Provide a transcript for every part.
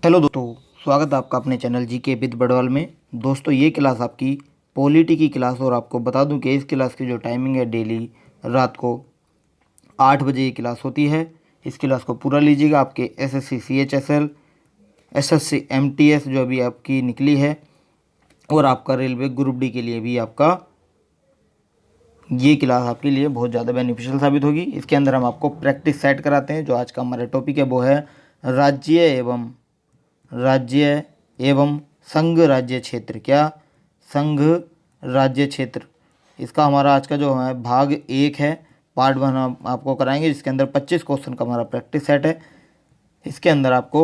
Hello दोस्तों, स्वागत है आपका अपने चैनल जीके विद बड़वाल में। दोस्तों, ये क्लास आपकी पॉलिटी की क्लास और आपको बता दूं कि इस क्लास की जो टाइमिंग है डेली रात को 8 बजे ये क्लास होती है। इस क्लास को पूरा लीजिएगा। आपके एसएससी सीएचएसएल, एसएससी एमटीएस जो अभी आपकी निकली है और आपका रेलवे ग्रुप डी के लिए भी आपका ये क्लास आपके लिए बहुत ज़्यादा बेनिफिशियल साबित होगी। इसके अंदर हम आपको प्रैक्टिस सेट कराते हैं। जो आज का हमारा टॉपिक है वो है राज्य एवं संघ राज्य क्षेत्र। क्या? संघ राज्य क्षेत्र। इसका हमारा आज का जो है भाग 1 है, पार्ट 1 हम आपको कराएंगे, जिसके अंदर 25 क्वेश्चन का हमारा प्रैक्टिस सेट है। इसके अंदर आपको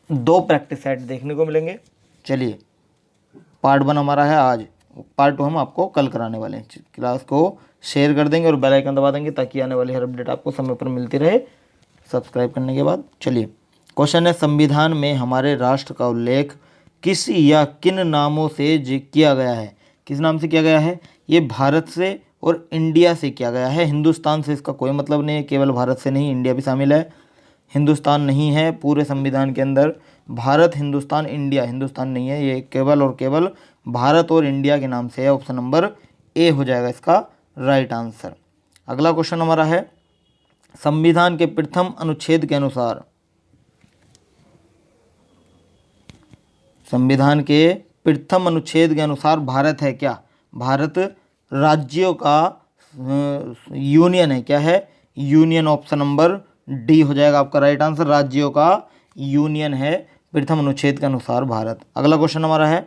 2 प्रैक्टिस सेट देखने को मिलेंगे। चलिए, पार्ट 1 हमारा है आज, पार्ट 2 हम आपको कल कराने वाले हैं। क्लास को शेयर कर देंगे और बेल आइकन दबा देंगे ताकि आने वाली हर अपडेट आपको समय पर मिलती रहे सब्सक्राइब करने के बाद। चलिए, क्वेश्चन है, संविधान में हमारे राष्ट्र का उल्लेख किस या किन नामों से किया गया है? किस नाम से किया गया है? ये भारत से और इंडिया से किया गया है। हिंदुस्तान से इसका कोई मतलब नहीं है, केवल भारत से नहीं, इंडिया भी शामिल है। हिंदुस्तान नहीं है पूरे संविधान के अंदर। भारत, हिंदुस्तान, इंडिया, हिंदुस्तान नहीं है। ये केवल और केवल भारत और इंडिया के नाम से है। ऑप्शन नंबर ए हो जाएगा इसका राइट आंसर। अगला क्वेश्चन हमारा है, संविधान के प्रथम अनुच्छेद के अनुसार, संविधान के प्रथम अनुच्छेद के अनुसार भारत है क्या? भारत राज्यों का यूनियन है। क्या है? यूनियन। ऑप्शन नंबर डी हो जाएगा आपका राइट आंसर। राज्यों का यूनियन है प्रथम अनुच्छेद के अनुसार भारत। अगला क्वेश्चन हमारा है,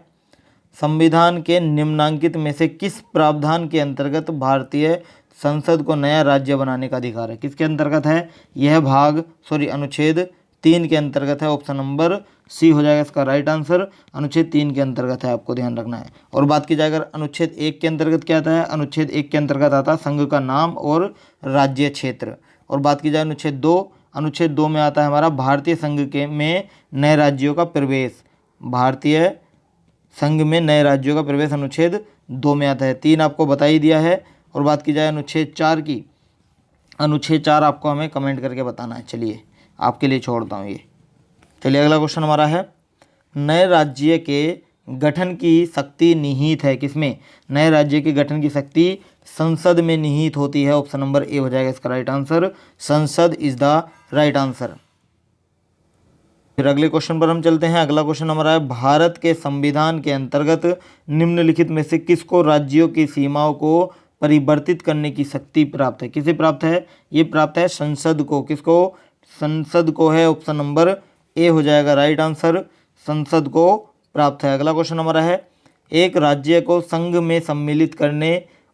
संविधान के निम्नांकित में से किस प्रावधान के अंतर्गत भारतीय संसद को नया राज्य बनाने का अधिकार है? किसके अंतर्गत है? यह अनुच्छेद 3 के अंतर्गत है। ऑप्शन नंबर सी हो जाएगा इसका राइट आंसर। अनुच्छेद 3 के अंतर्गत है, आपको ध्यान रखना है। और बात की जाए अगर अनुच्छेद 1 के अंतर्गत क्या आता है? अनुच्छेद 1 के अंतर्गत आता है संघ का नाम और राज्य क्षेत्र। और बात की जाए अनुच्छेद 2 में आता है हमारा भारतीय संघ के में नए राज्यों का प्रवेश। भारतीय संघ में नए राज्यों का प्रवेश अनुच्छेद 2 में आता है। 3 आपको बता ही दिया है। और बात की जाए अनुच्छेद 4 की, अनुच्छेद 4 आपको हमें कमेंट करके बताना है। चलिए, आपके लिए छोड़ता हूँ ये। चलिए, अगला क्वेश्चन हमारा है, नए राज्य के गठन की शक्ति निहित है किसमें? नए राज्य के गठन की शक्ति संसद में निहित होती है। ऑप्शन नंबर ए हो जाएगा इसका राइट आंसर। संसद इज द राइट आंसर। फिर अगले क्वेश्चन पर हम चलते हैं। अगला क्वेश्चन हमारा है, भारत के संविधान के अंतर्गत निम्नलिखित में से किसको राज्यों की सीमाओं को परिवर्तित करने की शक्ति प्राप्त है? किसे प्राप्त है? ये प्राप्त है संसद को। किसको? संसद को है। ऑप्शन नंबर ए हो जाएगा राइट आंसर। संसद को प्राप्त है। अगला क्वेश्चन हमारा है, एक राज्य को संघ में सम्मिलित करने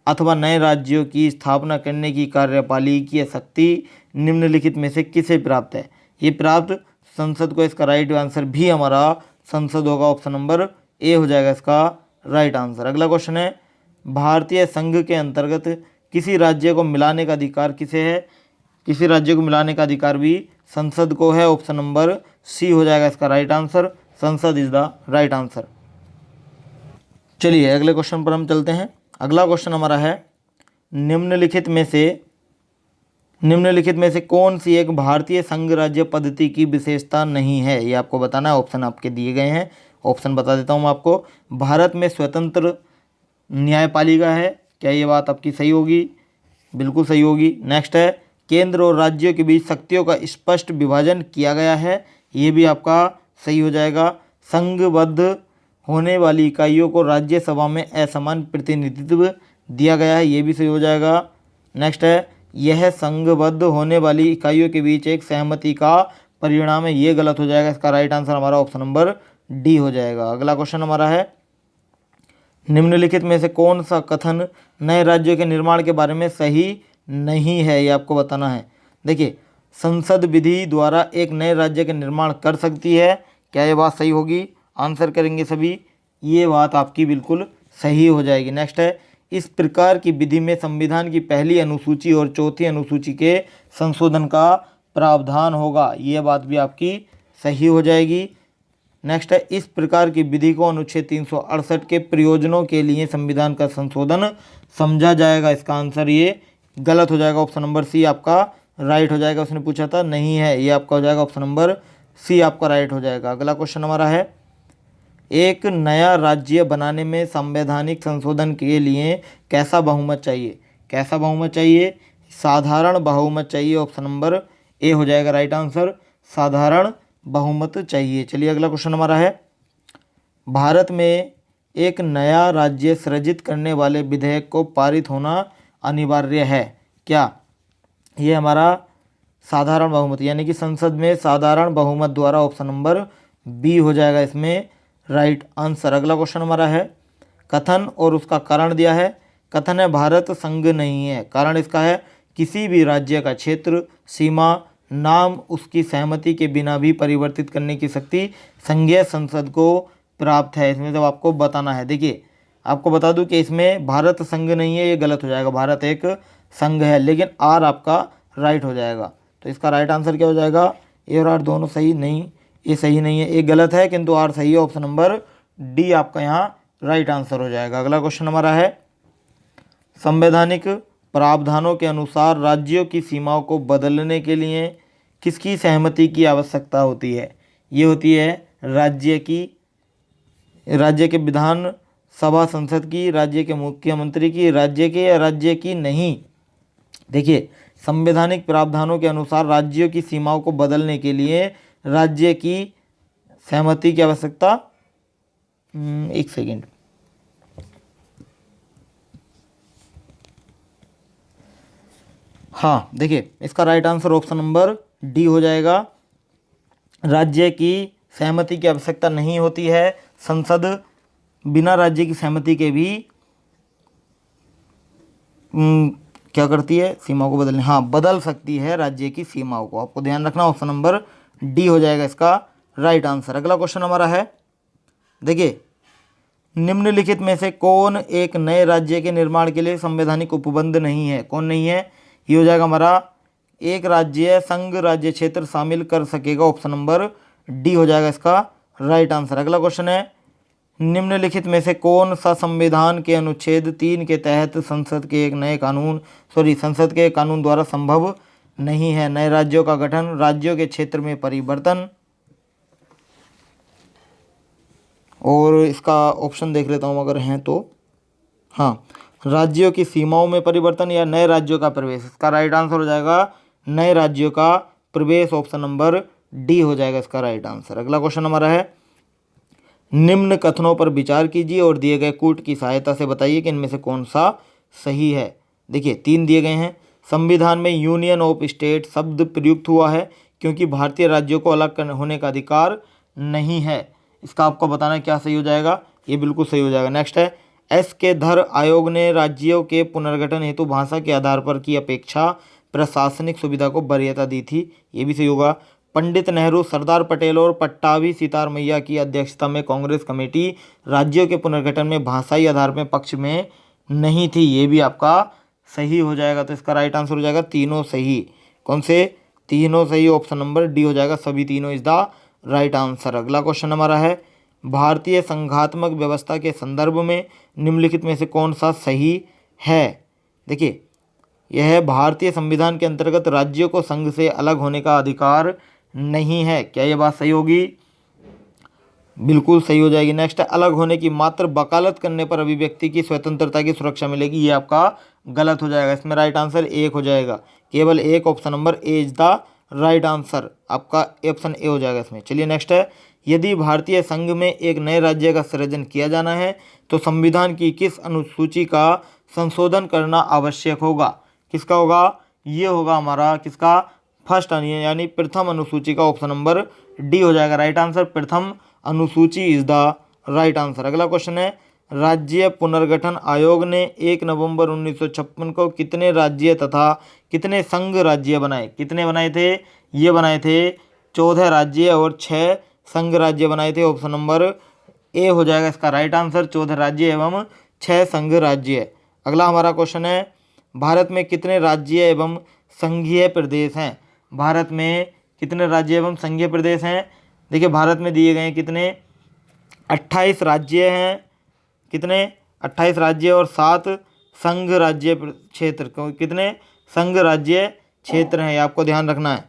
अथवा नए राज्यों की स्थापना करने की कार्यपालिकीय शक्ति निम्नलिखित में से किसे प्राप्त है? ये प्राप्त संसद को। इसका राइट आंसर भी हमारा संसद होगा। ऑप्शन नंबर ए हो जाएगा इसका राइट आंसर। अगला क्वेश्चन है, भारतीय संघ के अंतर्गत किसी राज्य को मिलाने का अधिकार किसे है? किसी राज्य को मिलाने का अधिकार भी संसद को है। ऑप्शन नंबर सी हो जाएगा इसका राइट आंसर। संसद इज द राइट आंसर। चलिए, अगले क्वेश्चन पर हम चलते हैं। अगला क्वेश्चन हमारा है, निम्नलिखित में से कौन सी एक भारतीय संघ राज्य पद्धति की विशेषता नहीं है? ये आपको बताना है। ऑप्शन आपके दिए गए हैं, ऑप्शन बता देता हूँ मैं आपको। भारत में स्वतंत्र न्यायपालिका है। क्या ये बात आपकी सही होगी? बिल्कुल सही होगी। नेक्स्ट है, केंद्र और राज्यों के बीच शक्तियों का स्पष्ट विभाजन किया गया है। ये भी आपका सही हो जाएगा। संघबद्ध होने वाली इकाइयों को राज्यसभा में असमान प्रतिनिधित्व दिया गया है। ये भी सही हो जाएगा। नेक्स्ट है, यह संघबद्ध होने वाली इकाइयों के बीच एक सहमति का परिणाम है। ये गलत हो जाएगा। इसका राइट आंसर हमारा ऑप्शन नंबर डी हो जाएगा। अगला क्वेश्चन हमारा है, निम्नलिखित में से कौन सा कथन नए राज्यों के निर्माण के बारे में सही नहीं है? ये आपको बताना है। देखिए, संसद विधि द्वारा एक नए राज्य का निर्माण कर सकती है। क्या ये बात सही होगी? आंसर करेंगे सभी। ये बात आपकी बिल्कुल सही हो जाएगी। नेक्स्ट है, इस प्रकार की विधि में संविधान की पहली अनुसूची और चौथी अनुसूची के संशोधन का प्रावधान होगा। ये बात भी आपकी सही हो जाएगी। नेक्स्ट है, इस प्रकार की विधि को अनुच्छेद 368 के प्रयोजनों के लिए संविधान का संशोधन समझा जाएगा। इसका आंसर ये गलत हो जाएगा। ऑप्शन नंबर सी आपका राइट हो जाएगा। उसने पूछा था, नहीं है, ये आपका हो जाएगा ऑप्शन नंबर सी आपका राइट हो जाएगा। अगला क्वेश्चन हमारा है, एक नया राज्य बनाने में संवैधानिक संशोधन के लिए कैसा बहुमत चाहिए? कैसा बहुमत चाहिए? साधारण बहुमत चाहिए। ऑप्शन नंबर ए हो जाएगा राइट आंसर, साधारण बहुमत चाहिए। चलिए अगला क्वेश्चन हमारा है, भारत में एक नया राज्य सृजित करने वाले विधेयक को पारित होना अनिवार्य है क्या? ये हमारा साधारण बहुमत यानी कि संसद में साधारण बहुमत द्वारा, ऑप्शन नंबर बी हो जाएगा इसमें राइट आंसर। अगला क्वेश्चन हमारा है, कथन और उसका कारण दिया है। कथन है भारत संघ नहीं है, कारण इसका है किसी भी राज्य का क्षेत्र, सीमा, नाम उसकी सहमति के बिना भी परिवर्तित करने की शक्ति संघीय संसद को प्राप्त है। इसमें जब आपको बताना है, देखिए आपको बता दूं कि इसमें भारत संघ नहीं है, ये गलत हो जाएगा, भारत एक संघ है, लेकिन आर आपका राइट हो जाएगा। तो इसका राइट आंसर क्या हो जाएगा? ए और आर दोनों सही नहीं, ये सही नहीं है, ए गलत है किंतु आर सही है। ऑप्शन नंबर डी आपका यहाँ राइट आंसर हो जाएगा। अगला क्वेश्चन हमारा है, संवैधानिक प्रावधानों के अनुसार राज्यों की सीमाओं को बदलने के लिए किसकी सहमति की आवश्यकता होती है? ये होती है राज्य के विधान सभा संसद की, राज्य के मुख्यमंत्री की, राज्य के, या राज्य की नहीं। देखिए संवैधानिक प्रावधानों के अनुसार राज्यों की सीमाओं को बदलने के लिए राज्य की सहमति की आवश्यकता, एक सेकेंड, हाँ देखिए इसका right answer option number D हो जाएगा, राज्य की सहमति की आवश्यकता नहीं होती है। संसद बिना राज्य की सहमति के भी क्या करती है? सीमाओं को बदलने, हाँ बदल सकती है राज्य की सीमाओं को। आपको ध्यान रखना, ऑप्शन नंबर डी हो जाएगा इसका राइट आंसर। अगला क्वेश्चन हमारा है, देखिए निम्नलिखित में से कौन एक नए राज्य के निर्माण के लिए संवैधानिक उपबंध नहीं है? कौन नहीं है? ये हो जाएगा हमारा, एक राज्य संघ राज्य क्षेत्र शामिल कर सकेगा। ऑप्शन नंबर डी हो जाएगा इसका राइट आंसर। अगला क्वेश्चन है, निम्नलिखित में से कौन सा संविधान के अनुच्छेद 3 के तहत संसद के कानून द्वारा संभव नहीं है? नए राज्यों का गठन, राज्यों के क्षेत्र में परिवर्तन, और इसका ऑप्शन देख लेता हूँ अगर हैं तो, हाँ राज्यों की सीमाओं में परिवर्तन या नए राज्यों का प्रवेश। इसका राइट आंसर हो जाएगा नए राज्यों का प्रवेश, ऑप्शन नंबर डी हो जाएगा इसका राइट आंसर। अगला क्वेश्चन हमारा है, निम्न कथनों पर विचार कीजिए और दिए गए कूट की सहायता से बताइए कि इनमें से कौन सा सही है। देखिए 3 दिए गए हैं, संविधान में यूनियन ऑफ स्टेट शब्द प्रयुक्त हुआ है क्योंकि भारतीय राज्यों को अलग होने का अधिकार नहीं है। इसका आपको बताना है क्या सही हो जाएगा, ये बिल्कुल सही हो जाएगा। नेक्स्ट है, एस के धर आयोग ने राज्यों के पुनर्गठन हेतु भाषा के आधार पर की अपेक्षा प्रशासनिक सुविधा को वरीयता दी थी, ये भी सही होगा। पंडित नेहरू, सरदार पटेल और पट्टाभी सितार मैया की अध्यक्षता में कांग्रेस कमेटी राज्यों के पुनर्गठन में भाषाई आधार में पक्ष में नहीं थी, ये भी आपका सही हो जाएगा। तो इसका राइट आंसर हो जाएगा तीनों सही। कौन से? तीनों सही, ऑप्शन नंबर डी हो जाएगा, सभी तीनों इज द राइट आंसर। अगला क्वेश्चन हमारा है, भारतीय संघात्मक व्यवस्था के संदर्भ में निम्नलिखित में से कौन सा सही है? देखिए यह भारतीय संविधान के अंतर्गत राज्यों को संघ से अलग होने का अधिकार नहीं है। क्या ये बात सही होगी? बिल्कुल सही हो जाएगी। नेक्स्ट है, अलग होने की मात्र वकालत करने पर अभिव्यक्ति की स्वतंत्रता की सुरक्षा मिलेगी, ये आपका गलत हो जाएगा। इसमें राइट आंसर एक हो जाएगा, केवल एक, option number A is the right answer, आपका ऑप्शन ए हो जाएगा इसमें। चलिए नेक्स्ट है, यदि भारतीय संघ में एक नए राज्य का सृजन किया जाना है तो संविधान की किस अनुसूची का संशोधन करना आवश्यक होगा? किसका होगा? ये होगा हमारा किसका? फर्स्ट यानी प्रथम अनुसूची का, ऑप्शन नंबर डी हो जाएगा राइट आंसर, प्रथम अनुसूची इज द राइट आंसर। अगला क्वेश्चन है, राज्य पुनर्गठन आयोग ने 1 नवंबर 1956 को कितने राज्य तथा कितने संघ राज्य बनाए? कितने बनाए थे? ये बनाए थे 14 राज्य और 6 संघ राज्य बनाए थे। ऑप्शन नंबर ए हो जाएगा इसका राइट आंसर, 14 राज्य एवं 6 संघ राज्य। अगला हमारा क्वेश्चन है, भारत में कितने राज्य एवं संघीय प्रदेश हैं? भारत में कितने राज्य एवं संघीय प्रदेश हैं? देखिए भारत में दिए गए हैं कितने? 28 राज्य हैं। कितने? 28 राज्य और 7 संघ राज्य क्षेत्र। कितने संघ राज्य क्षेत्र हैं, ये आपको ध्यान रखना है।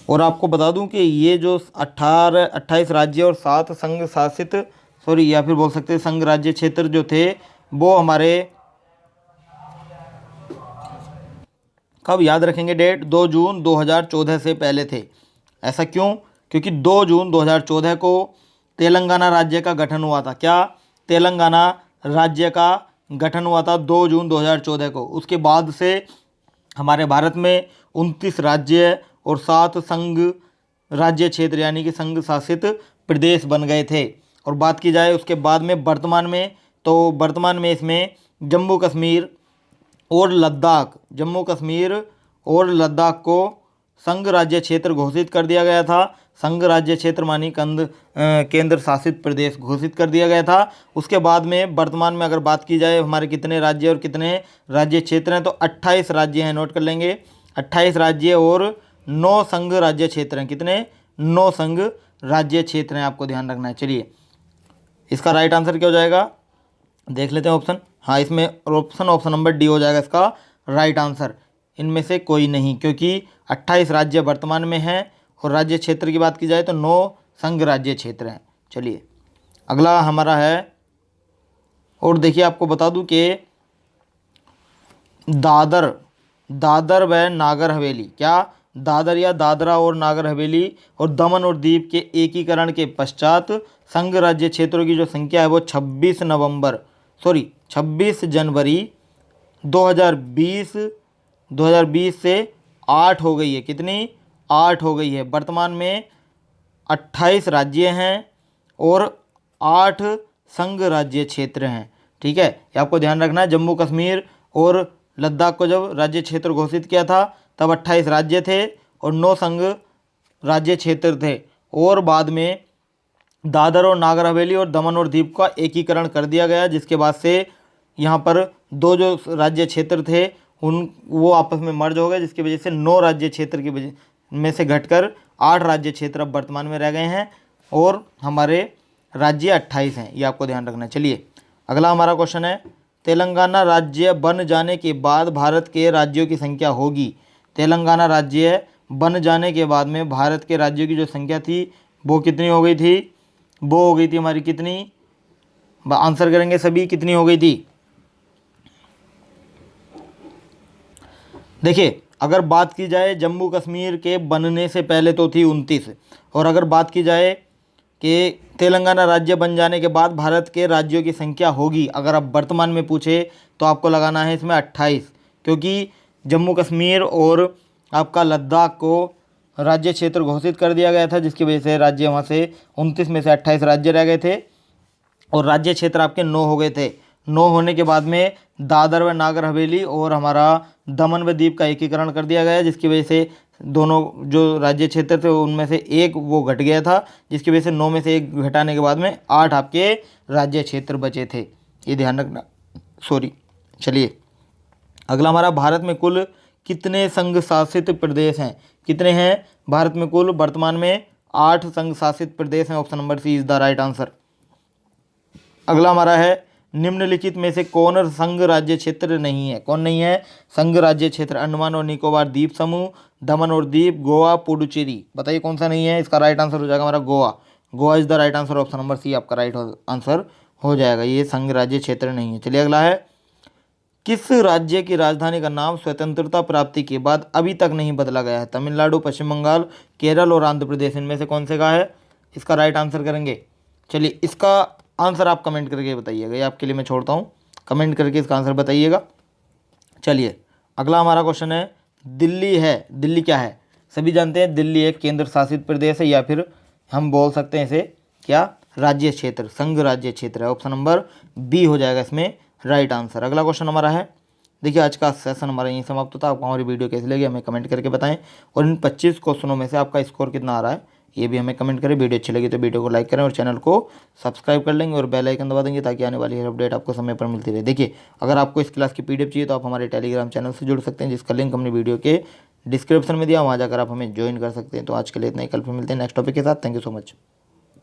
और आपको बता दूं कि ये जो 28 राज्य और 7 संघ शासित, सॉरी या फिर बोल सकते हैं संघ राज्य क्षेत्र जो थे, वो हमारे कब याद रखेंगे डेट, 2 जून 2014 से पहले थे। ऐसा क्यों? क्योंकि 2 जून 2014 को तेलंगाना राज्य का गठन हुआ था। क्या? तेलंगाना राज्य का गठन हुआ था 2 जून 2014 को। उसके बाद से हमारे भारत में 29 राज्य और 7 संघ राज्य क्षेत्र यानी कि संघ शासित प्रदेश बन गए थे। और बात की जाए उसके बाद में वर्तमान में, तो वर्तमान में इसमें जम्मू कश्मीर और लद्दाख, जम्मू कश्मीर और लद्दाख को संघ राज्य क्षेत्र घोषित कर दिया गया था। संघ राज्य क्षेत्र मानी केंद्र शासित प्रदेश घोषित कर दिया गया था। उसके बाद में वर्तमान में अगर बात की जाए हमारे कितने राज्य और कितने राज्य क्षेत्र हैं, तो 28 राज्य हैं, नोट कर लेंगे। 28 राज्य और 9 संघ राज्य क्षेत्र हैं। कितने? 9 संघ राज्य क्षेत्र हैं, आपको ध्यान रखना है। चलिए इसका राइट आंसर क्या हो जाएगा, देख लेते हैं ऑप्शन। हाँ, इसमें ऑप्शन नंबर डी हो जाएगा इसका राइट आंसर। इनमें से कोई नहीं, क्योंकि 28 राज्य वर्तमान में हैं और राज्य क्षेत्र की बात की जाए तो 9 संघ राज्य क्षेत्र हैं। चलिए अगला हमारा है, और देखिए आपको बता दूं कि दादर व नागर हवेली, क्या दादर या दादरा और नागर हवेली और दमन और दीव के एकीकरण के पश्चात संघ राज्य क्षेत्रों की जो संख्या है वो 26 जनवरी 2020 से 8 हो गई है। कितनी? 8 हो गई है। वर्तमान में 28 राज्य हैं और 8 संघ राज्य क्षेत्र हैं। ठीक है, ये आपको ध्यान रखना है। जम्मू कश्मीर और लद्दाख को जब राज्य क्षेत्र घोषित किया था तब 28 राज्य थे और 9 संघ राज्य क्षेत्र थे, और बाद में दादर और नागर हवेली और दमन और दीव का एकीकरण कर दिया गया, जिसके बाद से यहाँ पर 2 जो राज्य क्षेत्र थे वो आपस में मर्ज हो गए, जिसकी वजह से 9 राज्य क्षेत्र की वजह में से घटकर 8 राज्य क्षेत्र अब वर्तमान में रह गए हैं और हमारे राज्य 28 हैं। ये आपको ध्यान रखना है। चलिए अगला हमारा क्वेश्चन है, तेलंगाना राज्य बन जाने के बाद भारत के राज्यों की संख्या होगी। तेलंगाना राज्य बन जाने के बाद में भारत के राज्यों की जो संख्या थी वो कितनी हो गई थी? वो हो गई थी हमारी कितनी? आंसर करेंगे सभी, कितनी हो गई थी? देखिए अगर बात की जाए जम्मू कश्मीर के बनने से पहले तो थी 29, और अगर बात की जाए कि तेलंगाना राज्य बन जाने के बाद भारत के राज्यों की संख्या होगी, अगर आप वर्तमान में पूछे तो आपको लगाना है इसमें 28, क्योंकि जम्मू कश्मीर और आपका लद्दाख को राज्य क्षेत्र घोषित कर दिया गया था, जिसकी वजह से राज्य वहाँ से 29 में से 28 राज्य रह गए थे और राज्य क्षेत्र आपके 9 हो गए थे। 9 होने के बाद में दादर व नागर हवेली और हमारा दमन व दीव का एकीकरण कर दिया गया, जिसकी वजह से दोनों जो राज्य क्षेत्र थे उनमें से एक वो घट गया था, जिसकी वजह से 9 में से एक घटाने के बाद में 8 आपके राज्य क्षेत्र बचे थे। ये ध्यान रखना, सॉरी। चलिए अगला हमारा, भारत में कुल कितने संघ शासित प्रदेश हैं? कितने हैं भारत में कुल? वर्तमान में 8 संघ शासित प्रदेश हैं। Option number C is the right answer. अगला हमारा है, निम्नलिखित में से कौन संघ राज्य क्षेत्र नहीं है? कौन नहीं है संघ राज्य क्षेत्र? अंडमान और निकोबार द्वीप समूह, दमन और दीव, गोवा, पुडुचेरी। बताइए कौन सा नहीं है? इसका राइट आंसर हो जाएगा हमारा Goa. Goa is the right answer. Option number C आपका राइट आंसर हो जाएगा, ये संघ राज्य क्षेत्र नहीं है। चलिए अगला है, किस राज्य की राजधानी का नाम स्वतंत्रता प्राप्ति के बाद अभी तक नहीं बदला गया है? तमिलनाडु, पश्चिम बंगाल, केरल और आंध्र प्रदेश, इनमें से कौन से का है? इसका राइट आंसर करेंगे। चलिए इसका आंसर आप कमेंट करके बताइएगा, ये आपके लिए मैं छोड़ता हूँ, कमेंट करके इसका आंसर बताइएगा। चलिए अगला हमारा क्वेश्चन है, दिल्ली है, दिल्ली क्या है? सभी जानते हैं दिल्ली एक केंद्र शासित प्रदेश है, या फिर हम बोल सकते हैं इसे क्या? राज्य क्षेत्र, संघ राज्य क्षेत्र है। ऑप्शन नंबर बी हो जाएगा इसमें राइट आंसर। अगला क्वेश्चन हमारा है, देखिए आज का सेशन हमारा यहीं समाप्त होता है। आपको हमारी वीडियो कैसी लगी हमें कमेंट करके बताएं, और इन 25 क्वेश्चनों में से आपका स्कोर कितना आ रहा है ये भी हमें कमेंट करें। वीडियो अच्छी लगी तो वीडियो को लाइक करें और चैनल को सब्सक्राइब कर लेंगे और बेल आइकन दबा देंगे, ताकि आने वाली हर अपडेट आपको समय पर मिलती रहे। देखिए अगर आपको इस क्लास की पीडीएफ चाहिए तो आप हमारे टेलीग्राम चैनल से जुड़ सकते हैं, जिसका लिंक हमने वीडियो के डिस्क्रिप्शन में दिया, वहाँ जाकर आप हमें ज्वाइन कर सकते हैं। तो आज के लिए इतना ही, कल फिर मिलते हैं नेक्स्ट टॉपिक के साथ। Thank you so much.